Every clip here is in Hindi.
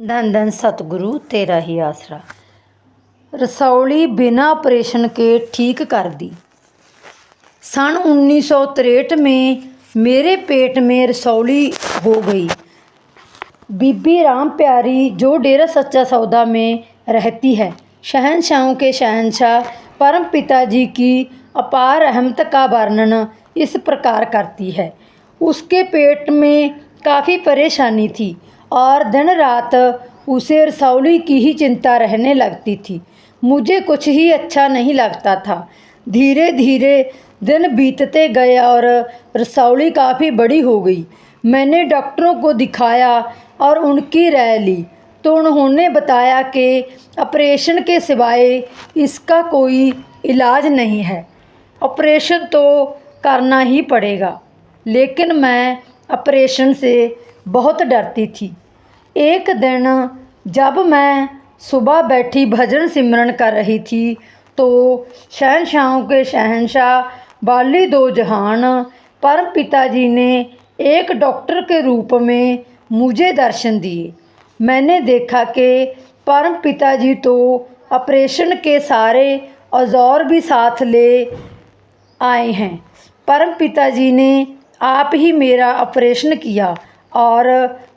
धन धन सतगुरु तेरा ही आसरा। रसौली बिना ऑपरेशन के ठीक कर दी। सन 1963 में मेरे पेट में रसौली हो गई। बीबी राम प्यारी जो डेरा सच्चा सौदा में रहती है, शहंशाहों के शहंशाह परम पिता जी की अपार रहमत का वर्णन इस प्रकार करती है। उसके पेट में काफ़ी परेशानी थी और दिन रात उसे रसौली की ही चिंता रहने लगती थी। मुझे कुछ ही अच्छा नहीं लगता था। धीरे धीरे दिन बीतते गए और रसौली काफ़ी बड़ी हो गई। मैंने डॉक्टरों को दिखाया और उनकी राय ली तो उन्होंने बताया कि ऑपरेशन के सिवाय इसका कोई इलाज नहीं है। ऑपरेशन तो करना ही पड़ेगा। लेकिन मैं ऑपरेशन से बहुत डरती थी। एक दिन जब मैं सुबह बैठी भजन सिमरन कर रही थी तो शहंशाहों के शहंशाह बाली दो जहान परम पिता जी ने एक डॉक्टर के रूप में मुझे दर्शन दिए। मैंने देखा कि परम पिता जी तो ऑपरेशन के सारे औजार भी साथ ले आए हैं। परम पिता जी ने आप ही मेरा ऑपरेशन किया और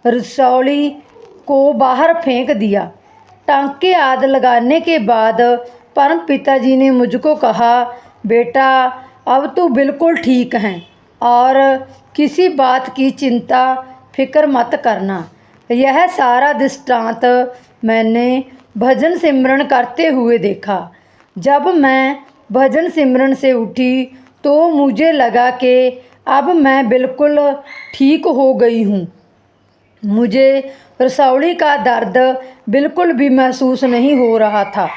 रसौली को बाहर फेंक दिया। टांके आदि लगाने के बाद परम पिता जी ने मुझको कहा, बेटा अब तो बिल्कुल ठीक हैं और किसी बात की चिंता फिक्र मत करना। यह सारा दृष्टांत मैंने भजन सिमरन करते हुए देखा। जब मैं भजन सिमरन से उठी तो मुझे लगा कि अब मैं बिल्कुल ठीक हो गई हूँ। मुझे रसौली का दर्द बिल्कुल भी महसूस नहीं हो रहा था।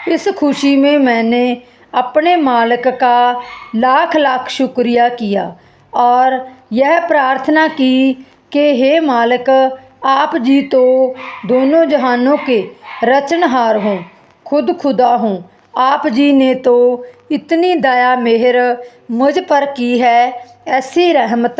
इस खुशी में मैंने अपने मालिक का लाख लाख शुक्रिया किया और यह प्रार्थना की कि हे मालिक, आप जी तो दोनों जहानों के रचनहार हों, खुद खुदा हों। आप जी ने तो इतनी दया मेहर मुझ पर की है, ऐसी रहमत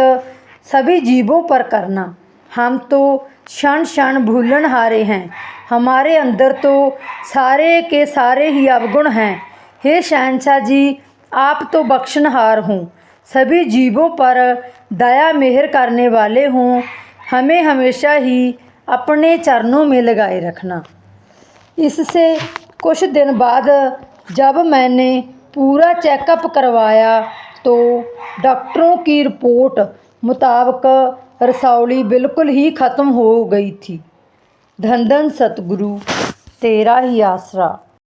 सभी जीवों पर करना। हम तो क्षण क्षण भूलनहारे हैं। हमारे अंदर तो सारे के सारे ही अवगुण हैं। हे शहंशाह जी, आप तो बख्शनहार हों, सभी जीवों पर दया मेहर करने वाले हों। हमें हमेशा ही अपने चरणों में लगाए रखना। इससे कुछ दिन बाद जब मैंने पूरा चेकअप करवाया तो डॉक्टरों की रिपोर्ट मुताबिक रसौली बिल्कुल ही ख़त्म हो गई थी। धन धन सतगुरु तेरा ही आसरा।